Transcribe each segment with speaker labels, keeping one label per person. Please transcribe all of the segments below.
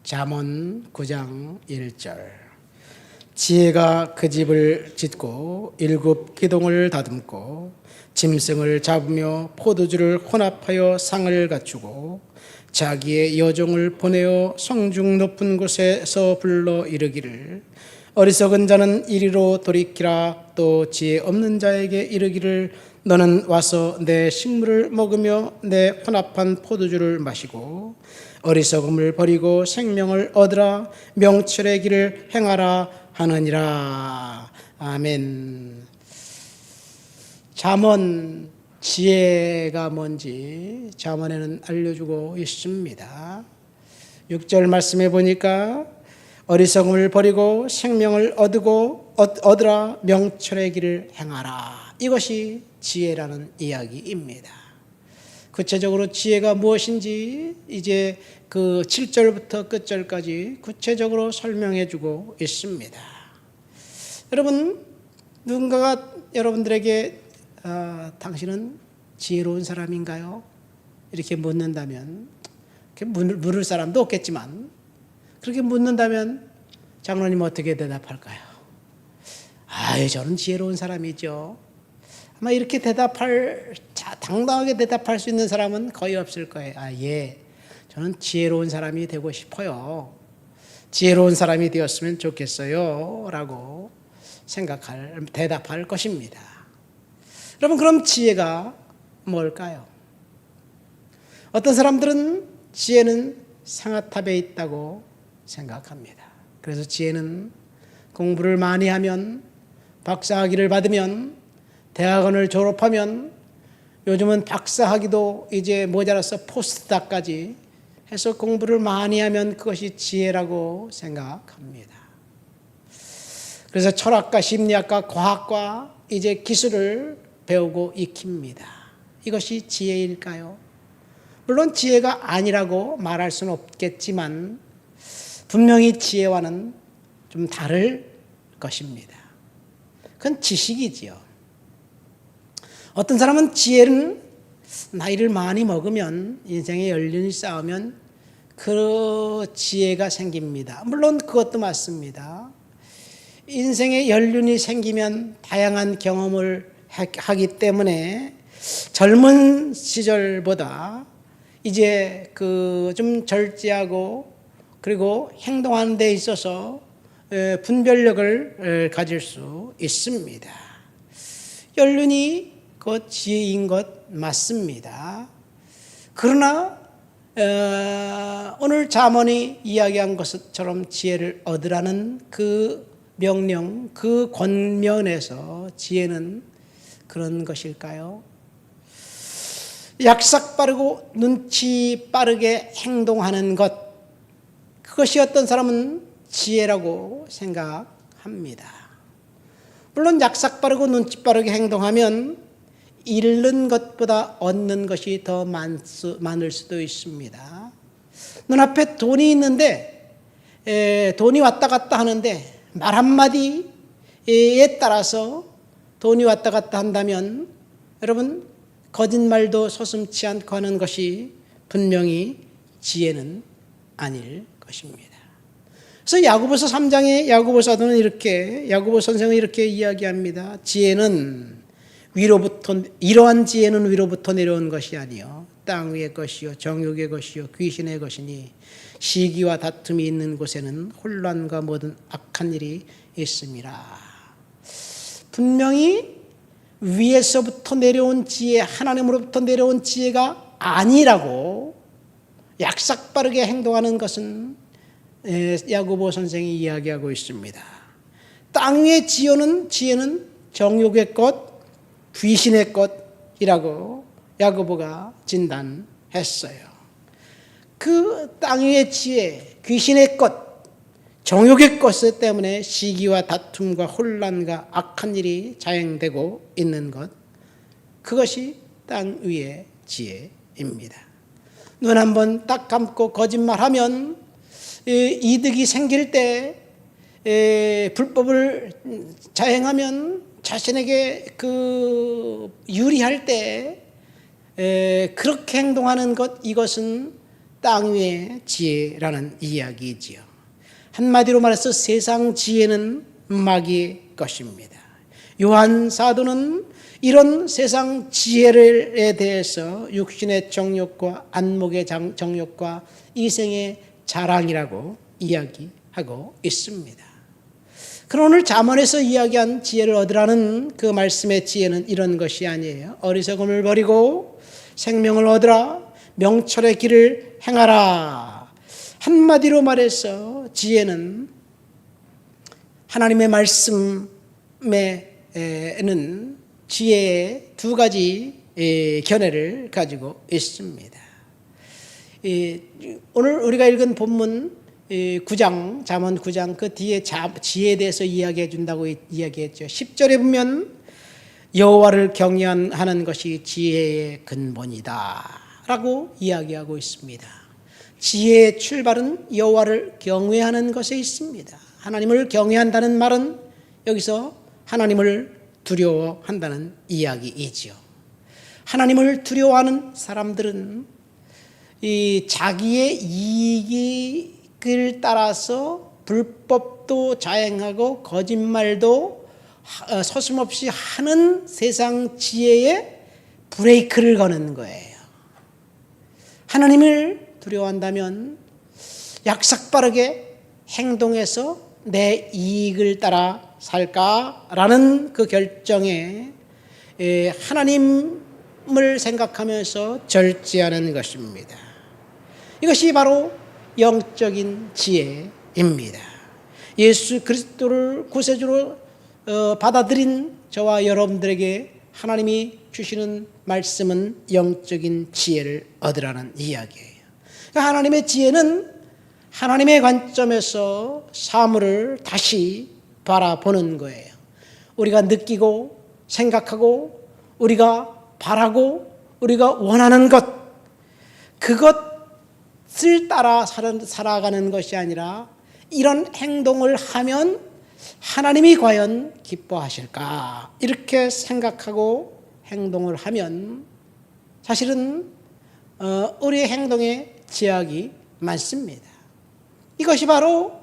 Speaker 1: 잠언 9장 1절. 지혜가 그 집을 짓고 일곱 기둥을 다듬고 짐승을 잡으며 포도주를 혼합하여 상을 갖추고 자기의 여종을 보내어 성중 높은 곳에서 불러 이르기를 어리석은 자는 이리로 돌이키라. 또 지혜 없는 자에게 이르기를 너는 와서 내 식물을 먹으며 내 혼합한 포도주를 마시고 어리석음을 버리고 생명을 얻으라. 명철의 길을 행하라 하느니라. 아멘. 잠언, 지혜가 뭔지 잠언에는 알려주고 있습니다. 6절 말씀해 보니까 어리석음을 버리고 생명을 얻으라. 명철의 길을 행하라. 이것이 지혜라는 이야기입니다. 구체적으로 지혜가 무엇인지 이제 그 7절부터 끝절까지 구체적으로 설명해 주고 있습니다. 여러분, 누군가가 여러분들에게 당신은 지혜로운 사람인가요? 이렇게 묻는다면, 물을 사람도 없겠지만 그렇게 묻는다면 장로님 어떻게 대답할까요? 저는 지혜로운 사람이죠. 아마 이렇게 당당하게 대답할 수 있는 사람은 거의 없을 거예요. 저는 지혜로운 사람이 되고 싶어요. 지혜로운 사람이 되었으면 좋겠어요. 라고 대답할 것입니다. 여러분, 그럼 지혜가 뭘까요? 어떤 사람들은 지혜는 상아탑에 있다고 생각합니다. 그래서 지혜는 공부를 많이 하면, 박사학위를 받으면, 대학원을 졸업하면, 요즘은 박사학위도 이제 모자라서 포스트닥까지 해서 공부를 많이 하면 그것이 지혜라고 생각합니다. 그래서 철학과 심리학과 과학과 이제 기술을 배우고 익힙니다. 이것이 지혜일까요? 물론 지혜가 아니라고 말할 수는 없겠지만 분명히 지혜와는 좀 다를 것입니다. 그건 지식이지요. 어떤 사람은 지혜는 나이를 많이 먹으면, 인생의 연륜이 쌓으면 그 지혜가 생깁니다. 물론 그것도 맞습니다. 인생의 연륜이 생기면 다양한 경험을 하기 때문에 젊은 시절보다 이제 좀 절제하고 그리고 행동하는 데 있어서 분별력을 가질 수 있습니다. 연륜이 곧 지혜인 것 맞습니다. 그러나 오늘 잠언이 이야기한 것처럼 지혜를 얻으라는 그 명령, 그 권면에서 지혜는 그런 것일까요? 약삭 빠르고 눈치 빠르게 행동하는 것, 그것이 어떤 사람은 지혜라고 생각합니다. 물론 약삭 빠르고 눈치 빠르게 행동하면 잃는 것보다 얻는 것이 더 많을 수도 있습니다. 눈앞에 돈이 있는데 돈이 왔다 갔다 하는데 말 한마디에 따라서 돈이 왔다 갔다 한다면 여러분, 거짓말도 서슴지 않고 하는 것이 분명히 지혜는 아닐 것입니다. 그래서 야고보서 3장에 야고보 사도는 야고보 선생은 이렇게 이야기합니다. 이러한 지혜는 위로부터 내려온 것이 아니요 땅 위의 것이요 정욕의 것이요 귀신의 것이니 시기와 다툼이 있는 곳에는 혼란과 모든 악한 일이 있음이라. 분명히 위에서부터 내려온 지혜, 하나님으로부터 내려온 지혜가 아니라고 약삭 빠르게 행동하는 것은 야고보 선생이 이야기하고 있습니다. 땅 위의 지혜는 정욕의 것, 귀신의 것이라고 야고보가 진단했어요. 그 땅 위의 지혜, 귀신의 것, 정욕의 것 때문에 시기와 다툼과 혼란과 악한 일이 자행되고 있는 것, 그것이 땅 위의 지혜입니다. 눈 한번 딱 감고 거짓말하면 이득이 생길 때, 불법을 자행하면 자신에게 유리할 때 그렇게 행동하는 것, 이것은 땅 위의 지혜라는 이야기이지요. 한마디로 말해서 세상 지혜는 마귀의 것입니다. 요한 사도는 이런 세상 지혜에 대해서 육신의 정욕과 안목의 정욕과 이생의 자랑이라고 이야기하고 있습니다. 그럼 오늘 잠언에서 이야기한 지혜를 얻으라는 그 말씀의 지혜는 이런 것이 아니에요. 어리석음을 버리고 생명을 얻으라, 명철의 길을 행하라. 한마디로 말해서 지혜는 하나님의 말씀에는 지혜의 두 가지 견해를 가지고 있습니다. 오늘 우리가 읽은 본문 9장, 잠언 9장 그 뒤에 지혜에 대해서 이야기해 준다고 이야기했죠. 10절에 보면 여호와를 경외하는 것이 지혜의 근본이다 라고 이야기하고 있습니다. 지혜의 출발은 여호와를 경외하는 것에 있습니다. 하나님을 경외한다는 말은 여기서 하나님을 두려워한다는 이야기이지요. 하나님을 두려워하는 사람들은 이 자기의 이익을 따라서 불법도 자행하고 거짓말도 서슴없이 하는 세상 지혜에 브레이크를 거는 거예요. 하나님을 두려워한다면 약삭빠르게 행동해서 내 이익을 따라 살까라는 그 결정에 하나님을 생각하면서 절제하는 것입니다. 이것이 바로 영적인 지혜입니다. 예수 그리스도를 구세주로 받아들인 저와 여러분들에게 하나님이 주시는 말씀은 영적인 지혜를 얻으라는 이야기예요. 그러니까 하나님의 지혜는 하나님의 관점에서 사물을 다시 바라보는 거예요. 우리가 느끼고 생각하고 우리가 바라고 우리가 원하는 것, 그것을 따라 살아가는 것이 아니라 이런 행동을 하면 하나님이 과연 기뻐하실까? 이렇게 생각하고 행동을 하면 사실은 우리의 행동에 제약이 많습니다. 이것이 바로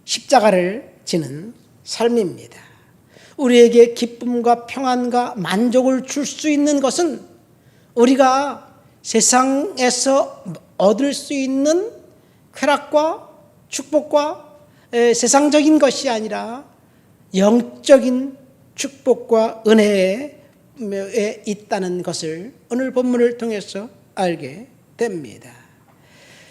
Speaker 1: 십자가를 지는 삶입니다. 우리에게 기쁨과 평안과 만족을 줄 수 있는 것은 우리가 세상에서 얻을 수 있는 쾌락과 축복과 세상적인 것이 아니라 영적인 축복과 은혜에 있다는 것을 오늘 본문을 통해서 알게 됩니다.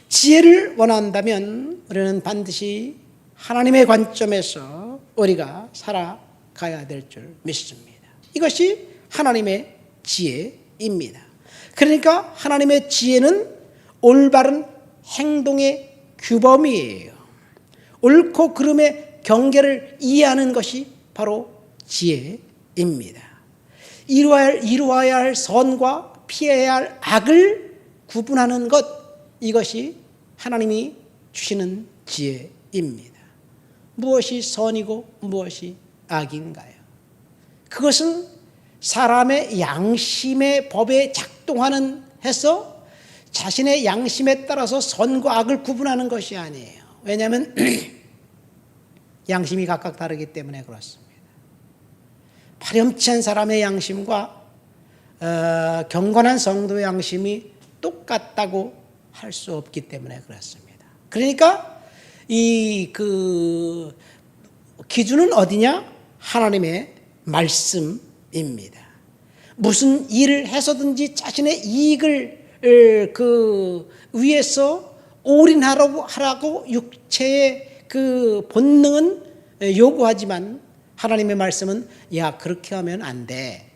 Speaker 1: 지혜를 원한다면 우리는 반드시 하나님의 관점에서 우리가 살아가야 될 줄 믿습니다. 이것이 하나님의 지혜입니다. 그러니까 하나님의 지혜는 올바른 행동의 규범이에요. 옳고 그름의 경계를 이해하는 것이 바로 지혜입니다. 이루어야 할 선과 피해야 할 악을 구분하는 것, 이것이 하나님이 주시는 지혜입니다. 무엇이 선이고 무엇이 악인가요? 그것은 사람의 양심의 법에 작동하는 해서 자신의 양심에 따라서 선과 악을 구분하는 것이 아니에요. 왜냐하면 양심이 각각 다르기 때문에 그렇습니다. 파렴치한 사람의 양심과 경건한 성도의 양심이 똑같다고 할 수 없기 때문에 그렇습니다. 그러니까 그 기준은 어디냐? 하나님의 말씀입니다. 무슨 일을 해서든지 자신의 이익을 위해서 올인하라고 육체의 그 본능은 요구하지만 하나님의 말씀은 야, 그렇게 하면 안 돼.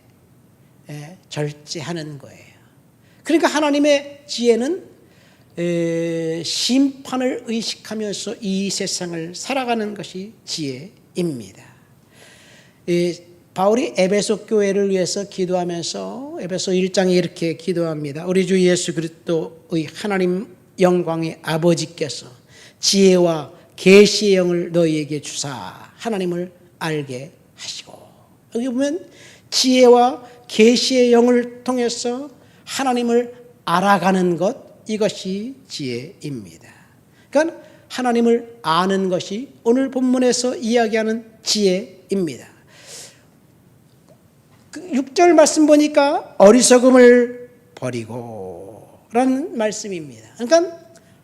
Speaker 1: 절제하는 거예요. 그러니까 하나님의 지혜는 심판을 의식하면서 이 세상을 살아가는 것이 지혜입니다. 바울이 에베소 교회를 위해서 기도하면서 에베소 1장에 이렇게 기도합니다. 우리 주 예수 그리스도의 하나님 영광의 아버지께서 지혜와 계시의 영을 너희에게 주사 하나님을 알게 하시고, 여기 보면 지혜와 계시의 영을 통해서 하나님을 알아가는 것, 이것이 지혜입니다. 그러니까 하나님을 아는 것이 오늘 본문에서 이야기하는 지혜입니다. 6절 말씀 보니까 어리석음을 버리고 라는 말씀입니다. 그러니까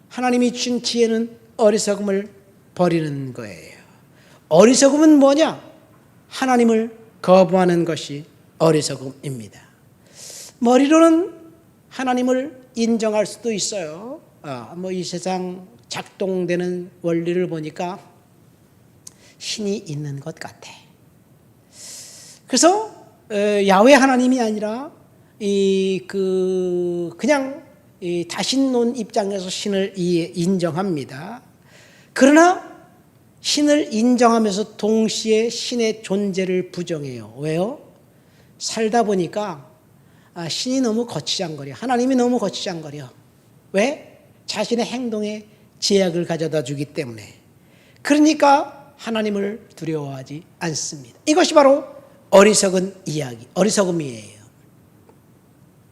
Speaker 1: 하나님이 주신 지혜는 어리석음을 버리는 거예요. 어리석음은 뭐냐? 하나님을 거부하는 것이 어리석음입니다. 머리로는 하나님을 인정할 수도 있어요. 이 세상 작동되는 원리를 보니까 신이 있는 것 같아. 그래서 야훼 하나님이 아니라 그냥 다신론 입장에서 신을 인정합니다. 그러나 신을 인정하면서 동시에 신의 존재를 부정해요. 왜요? 살다 보니까 신이 너무 거치장거려. 하나님이 너무 거치장거려. 왜? 자신의 행동에 제약을 가져다 주기 때문에. 그러니까 하나님을 두려워하지 않습니다. 이것이 바로 어리석은 이야기, 어리석음이에요.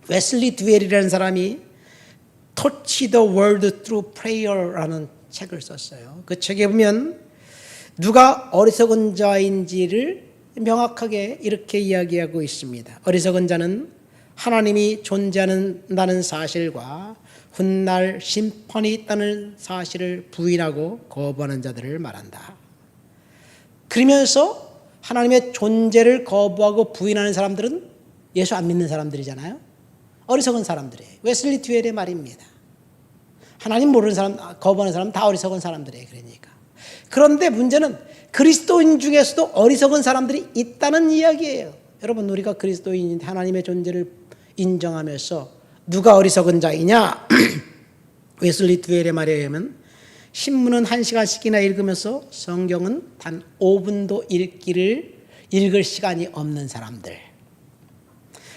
Speaker 1: 웨슬리 듀웰이라는 사람이 Touch the World Through Prayer라는 책을 썼어요. 그 책에 보면 누가 어리석은 자인지를 명확하게 이렇게 이야기하고 있습니다. 어리석은 자는 하나님이 존재한다는 사실과 훗날 심판이 있다는 사실을 부인하고 거부하는 자들을 말한다. 그러면서 하나님의 존재를 거부하고 부인하는 사람들은 예수 안 믿는 사람들이잖아요. 어리석은 사람들이에요. 웨슬리 듀웰의 말입니다. 하나님 모르는 사람, 거부하는 사람 다 어리석은 사람들이에요. 그러니까. 그런데 문제는 그리스도인 중에서도 어리석은 사람들이 있다는 이야기예요. 여러분, 우리가 그리스도인인데 하나님의 존재를 인정하면서 누가 어리석은 자이냐? 웨슬리 듀웰의 말에 의하면 신문은 1시간씩이나 읽으면서 성경은 단 5분도 읽을 시간이 없는 사람들,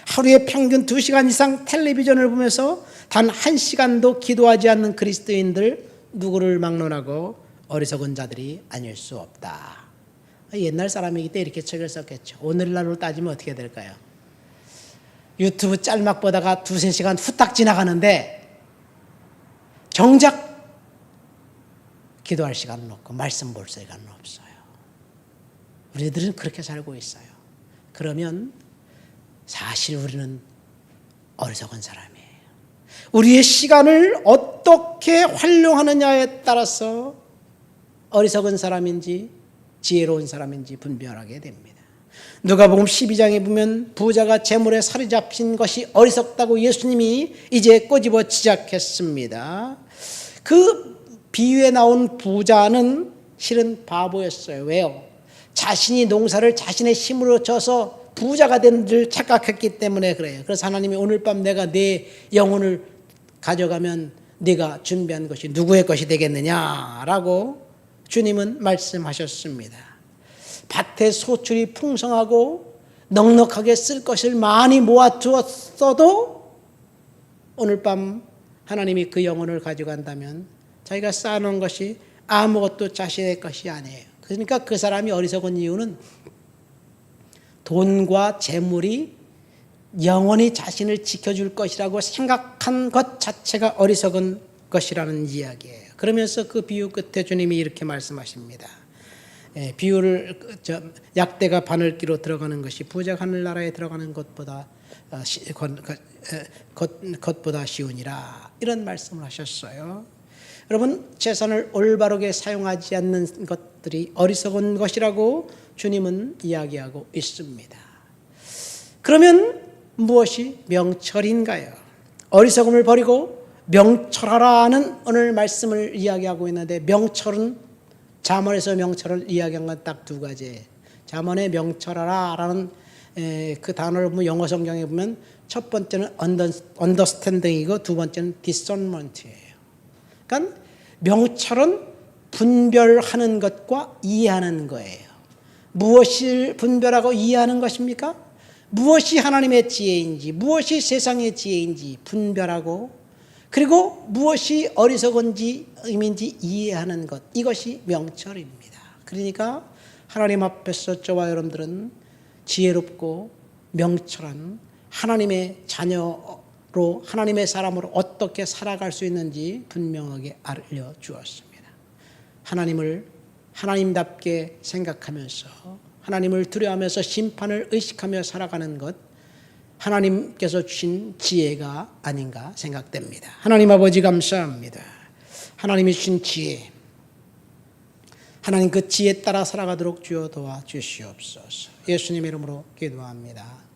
Speaker 1: 하루에 평균 2시간 이상 텔레비전을 보면서 단 1시간도 기도하지 않는 그리스도인들, 누구를 막론하고 어리석은 자들이 아닐 수 없다. 옛날 사람이기 때문에 이렇게 책을 썼겠죠. 오늘날로 따지면 어떻게 될까요? 유튜브 짤막 보다가 2-3시간 후딱 지나가는데 정작 기도할 시간은 없고 말씀 볼 시간은 없어요. 우리들은 그렇게 살고 있어요. 그러면 사실 우리는 어리석은 사람이에요. 우리의 시간을 어떻게 활용하느냐에 따라서 어리석은 사람인지 지혜로운 사람인지 분별하게 됩니다. 누가복음 12장에 보면 부자가 재물에 살이 잡힌 것이 어리석다고 예수님이 이제 꼬집어 지적했습니다. 그 비유에 나온 부자는 실은 바보였어요. 왜요? 자신이 농사를 자신의 힘으로 져서 부자가 된 줄 착각했기 때문에 그래요. 그래서 하나님이 오늘 밤 내가 내 영혼을 가져가면 네가 준비한 것이 누구의 것이 되겠느냐라고 주님은 말씀하셨습니다. 밭에 소출이 풍성하고 넉넉하게 쓸 것을 많이 모아두었어도 오늘 밤 하나님이 그 영혼을 가져간다면 자기가 쌓아놓은 것이 아무것도 자신의 것이 아니에요. 그러니까 그 사람이 어리석은 이유는 돈과 재물이 영원히 자신을 지켜줄 것이라고 생각한 것 자체가 어리석은 것이라는 이야기예요. 그러면서 그 비유 끝에 주님이 이렇게 말씀하십니다. 비유를 약대가 바늘기로 들어가는 것이 부자가 하늘나라에 들어가는 것보다 쉬우니라, 이런 말씀을 하셨어요. 여러분, 재산을 올바르게 사용하지 않는 것들이 어리석은 것이라고 주님은 이야기하고 있습니다. 그러면 무엇이 명철인가요? 어리석음을 버리고 명철하라는 오늘 말씀을 이야기하고 있는데, 명철은 잠언에서 명철을 이야기한 건 딱 2가지예요. 잠언에 명철하라라는 그 단어를 보면 영어 성경에 보면 첫 번째는 understanding이고 두 번째는 discernment예요. 그러니까 명철은 분별하는 것과 이해하는 거예요. 무엇을 분별하고 이해하는 것입니까? 무엇이 하나님의 지혜인지, 무엇이 세상의 지혜인지 분별하고, 그리고 무엇이 어리석은지 의미인지 이해하는 것, 이것이 명철입니다. 그러니까 하나님 앞에서 저와 여러분들은 지혜롭고 명철한 하나님의 자녀 하나님의 사람으로 어떻게 살아갈 수 있는지 분명하게 알려주었습니다. 하나님을 하나님답게 생각하면서 하나님을 두려워하면서 심판을 의식하며 살아가는 것, 하나님께서 주신 지혜가 아닌가 생각됩니다. 하나님 아버지 감사합니다. 하나님이 주신 지혜, 하나님 그 지혜에 따라 살아가도록 주여 도와주시옵소서. 예수님 이름으로 기도합니다.